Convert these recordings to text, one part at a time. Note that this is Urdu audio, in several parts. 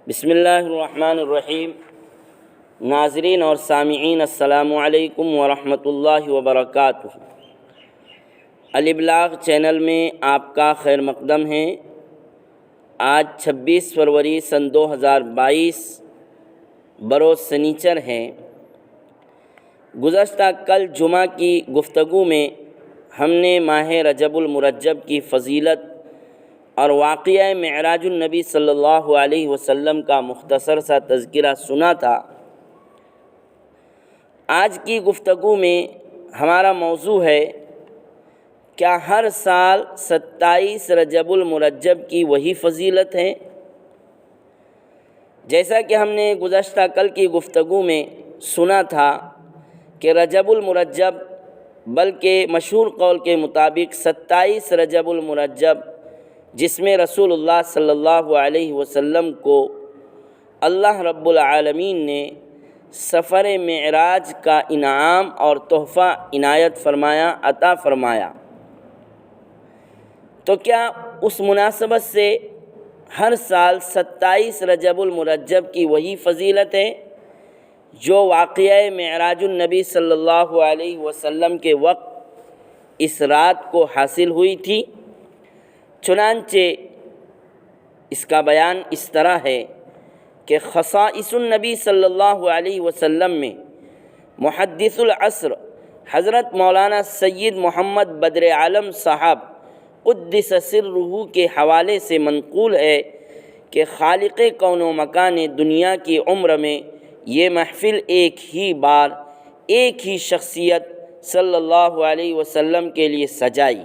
بسم اللہ الرحمن الرحیم۔ ناظرین اور سامعین السلام علیکم ورحمۃ اللہ وبرکاتہ۔ الابلاغ چینل میں آپ کا خیر مقدم ہے۔ آج 26 فروری سن 2022 بروز سنیچر ہے۔ گزشتہ کل جمعہ کی گفتگو میں ہم نے ماہ رجب المرجب کی فضیلت اور واقعہ معراج النبی صلی اللہ علیہ وسلم کا مختصر سا تذکرہ سنا تھا۔ آج کی گفتگو میں ہمارا موضوع ہے، کیا ہر سال 27 رجب المرجب کی وہی فضیلت ہے؟ جیسا کہ ہم نے گزشتہ کل کی گفتگو میں سنا تھا کہ رجب المرجب بلکہ مشہور قول کے مطابق 27 رجب المرجب، جس میں رسول اللہ صلی اللہ علیہ وسلم کو اللہ رب العالمین نے سفر معراج کا انعام اور تحفہ عنایت فرمایا، عطا فرمایا، تو کیا اس مناسبت سے ہر سال 27 رجب المرجب کی وہی فضیلت ہے جو واقعہ معراج النبی صلی اللہ علیہ وسلم کے وقت اس رات کو حاصل ہوئی تھی؟ چنانچہ اس کا بیان اس طرح ہے کہ خصائص النبی صلی اللہ علیہ وسلم میں محدث العصر حضرت مولانا سید محمد بدر عالم صاحب قدس سرہ کے حوالے سے منقول ہے کہ خالق کون و مکان دنیا کی عمر میں یہ محفل ایک ہی بار ایک ہی شخصیت صلی اللہ علیہ وسلم کے لیے سجائی،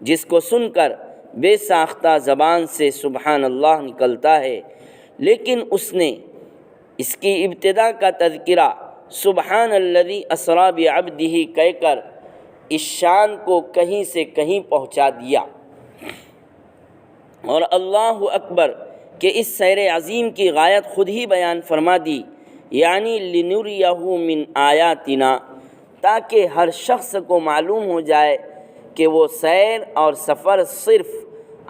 جس کو سن کر بے ساختہ زبان سے سبحان اللہ نکلتا ہے، لیکن اس نے اس کی ابتدا کا تذکرہ سبحان الذی اسریٰ بعبدہ کہہ کر اس شان کو کہیں سے کہیں پہنچا دیا، اور اللہ اکبر کہ اس سیر عظیم کی غایت خود ہی بیان فرما دی، یعنی لنریہ من آیاتنا، تاکہ ہر شخص کو معلوم ہو جائے کہ وہ سیر اور سفر صرف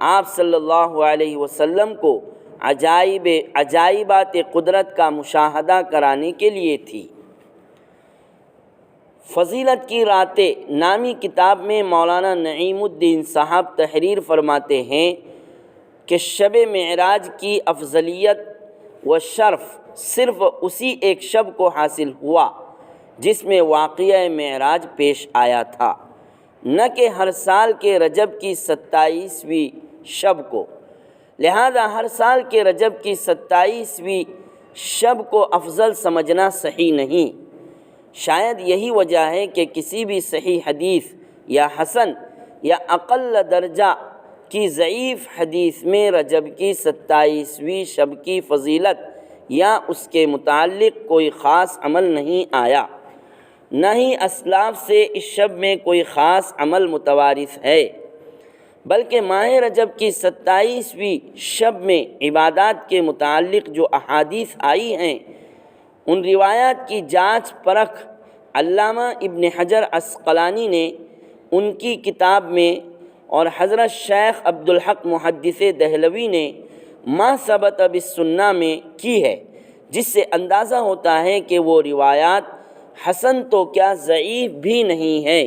آپ صلی اللہ علیہ وسلم کو عجائبات قدرت کا مشاہدہ کرانے کے لیے تھی۔ فضیلت کی راتیں نامی کتاب میں مولانا نعیم الدین صاحب تحریر فرماتے ہیں کہ شب معراج کی افضلیت و شرف صرف اسی ایک شب کو حاصل ہوا جس میں واقعہ معراج پیش آیا تھا، نہ کہ ہر سال کے رجب کی 27ویں شب کو۔ لہذا ہر سال کے رجب کی 27ویں شب کو افضل سمجھنا صحیح نہیں۔ شاید یہی وجہ ہے کہ کسی بھی صحیح حدیث یا حسن یا اقل درجہ کی ضعیف حدیث میں رجب کی 27ویں شب کی فضیلت یا اس کے متعلق کوئی خاص عمل نہیں آیا، نہ ہی اسلاف سے اس شب میں کوئی خاص عمل متوارث ہے، بلکہ ماہ رجب کی 27ویں شب میں عبادات کے متعلق جو احادیث آئی ہیں، ان روایات کی جانچ پرکھ علامہ ابن حجر عسقلانی نے ان کی کتاب میں اور حضرت شیخ عبدالحق محدث دہلوی نے ما ثبت بالسنہ میں کی ہے، جس سے اندازہ ہوتا ہے کہ وہ روایات حسن تو کیا ضعیف بھی نہیں ہے۔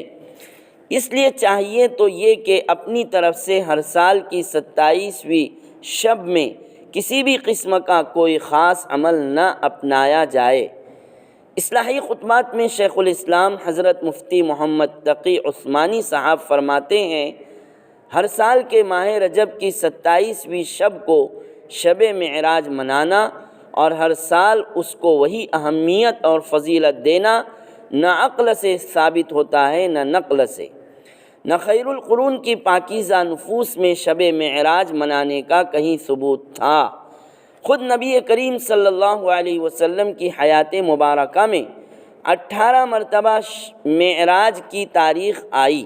اس لیے چاہیے تو یہ کہ اپنی طرف سے ہر سال کی 27ویں شب میں کسی بھی قسم کا کوئی خاص عمل نہ اپنایا جائے۔ اصلاحی خطبات میں شیخ الاسلام حضرت مفتی محمد تقی عثمانی صاحب فرماتے ہیں، ہر سال کے ماہ رجب کی 27ویں شب کو شب معراج منانا اور ہر سال اس کو وہی اہمیت اور فضیلت دینا نہ عقل سے ثابت ہوتا ہے نہ نقل سے، نہ خیر القرون کی پاکیزہ نفوس میں شب معراج منانے کا کہیں ثبوت تھا۔ خود نبی کریم صلی اللہ علیہ وسلم کی حیات مبارکہ میں 18 مرتبہ معراج کی تاریخ آئی،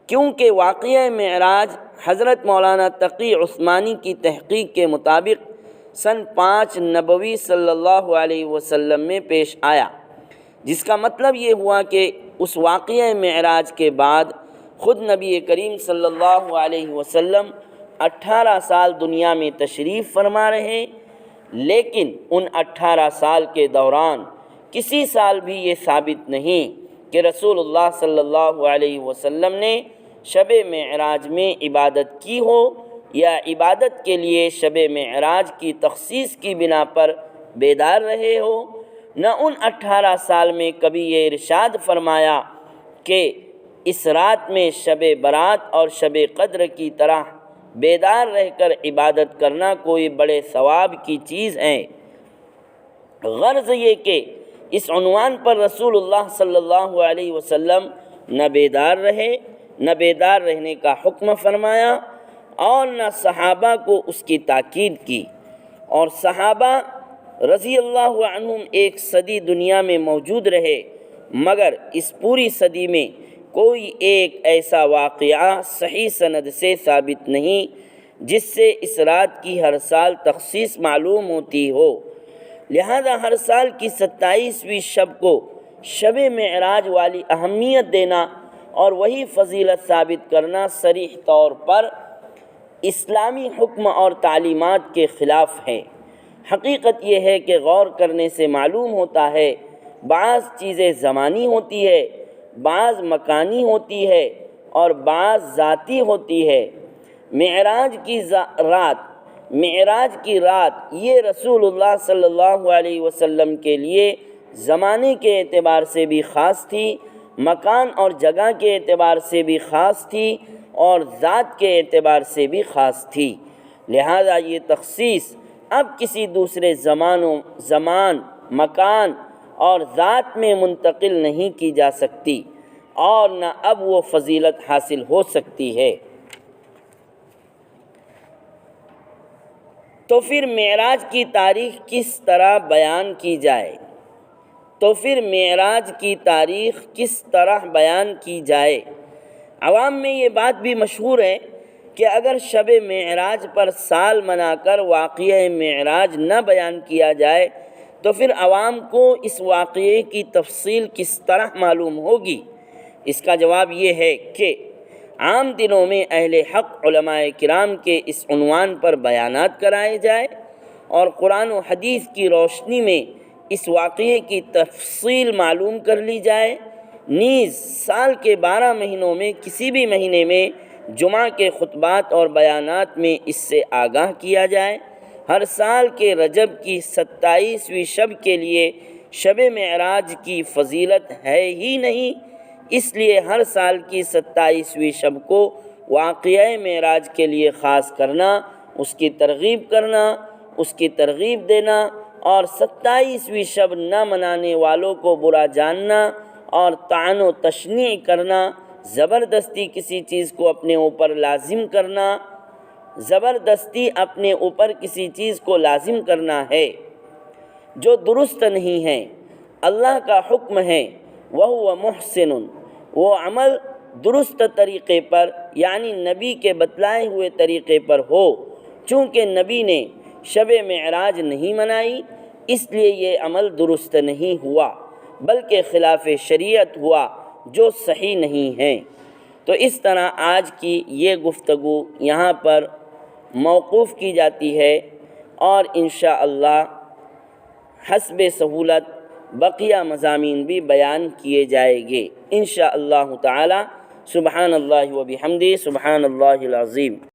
کیونکہ واقعہ معراج حضرت مولانا تقی عثمانی کی تحقیق کے مطابق سن 5 نبوی صلی اللہ علیہ وسلم میں پیش آیا، جس کا مطلب یہ ہوا کہ اس واقعہ معراج کے بعد خود نبی کریم صلی اللہ علیہ وسلم 18 سال دنیا میں تشریف فرما رہے لیکن ان 18 سال کے دوران کسی سال بھی یہ ثابت نہیں کہ رسول اللہ صلی اللہ علیہ وسلم نے شب معراج میں عبادت کی ہو یا عبادت کے لیے شب معراج کی تخصیص کی بنا پر بیدار رہے ہو۔ نہ ان 18 سال میں کبھی یہ ارشاد فرمایا کہ اس رات میں شب برات اور شب قدر کی طرح بیدار رہ کر عبادت کرنا کوئی بڑے ثواب کی چیز ہے۔ غرض یہ کہ اس عنوان پر رسول اللہ صلی اللہ علیہ وسلم نہ بیدار رہے، نہ بیدار رہنے کا حکم فرمایا اور نہ صحابہ کو اس کی تاکید کی، اور صحابہ رضی اللہ عنہم ایک صدی دنیا میں موجود رہے، مگر اس پوری صدی میں کوئی ایک ایسا واقعہ صحیح سند سے ثابت نہیں جس سے اس رات کی ہر سال تخصیص معلوم ہوتی ہو۔ لہذا ہر سال کی 27ویں شب کو شب معراج والی اہمیت دینا اور وہی فضیلت ثابت کرنا صریح طور پر اسلامی حکم اور تعلیمات کے خلاف ہے۔ حقیقت یہ ہے کہ غور کرنے سے معلوم ہوتا ہے بعض چیزیں زمانی ہوتی ہے، بعض مکانی ہوتی ہے اور بعض ذاتی ہوتی ہے۔ معراج کی رات یہ رسول اللہ صلی اللہ علیہ وسلم کے لیے زمانے کے اعتبار سے بھی خاص تھی، مکان اور جگہ کے اعتبار سے بھی خاص تھی اور ذات کے اعتبار سے بھی خاص تھی۔ لہذا یہ تخصیص اب کسی دوسرے زمان، مکان اور ذات میں منتقل نہیں کی جا سکتی اور نہ اب وہ فضیلت حاصل ہو سکتی ہے۔ تو پھر معراج کی تاریخ کس طرح بیان کی جائے؟ عوام میں یہ بات بھی مشہور ہے کہ اگر شب معراج پر سال منا کر واقعہ معراج نہ بیان کیا جائے تو پھر عوام کو اس واقعے کی تفصیل کس طرح معلوم ہوگی؟ اس کا جواب یہ ہے کہ عام دنوں میں اہل حق علماء کرام کے اس عنوان پر بیانات کرائے جائے اور قرآن و حدیث کی روشنی میں اس واقعے کی تفصیل معلوم کر لی جائے۔ نیز سال کے 12 مہینوں میں کسی بھی مہینے میں جمعہ کے خطبات اور بیانات میں اس سے آگاہ کیا جائے۔ ہر سال کے رجب کی 27ویں شب کے لیے شب معراج کی فضیلت ہے ہی نہیں، اس لیے ہر سال کی 27ویں شب کو واقعہ معراج کے لیے خاص کرنا، اس کی ترغیب دینا اور 27ویں شب نہ منانے والوں کو برا جاننا اور طعن و تشنیع کرنا، زبردستی کسی چیز کو اپنے اوپر لازم کرنا ہے جو درست نہیں ہے۔ اللہ کا حکم ہے وَهُوَ مُحْسِنٌ، وہ عمل درست طریقے پر یعنی نبی کے بتلائے ہوئے طریقے پر ہو۔ چونکہ نبی نے شب معراج نہیں منائی اس لیے یہ عمل درست نہیں ہوا بلکہ خلاف شریعت ہوا جو صحیح نہیں ہے۔ تو اس طرح آج کی یہ گفتگو یہاں پر موقوف کی جاتی ہے اور انشاءاللہ حسب سہولت بقیہ مضامین بھی بیان کیے جائیں گے انشاءاللہ تعالی۔ سبحان اللہ و بحمدہ، سبحان اللہ العظیم۔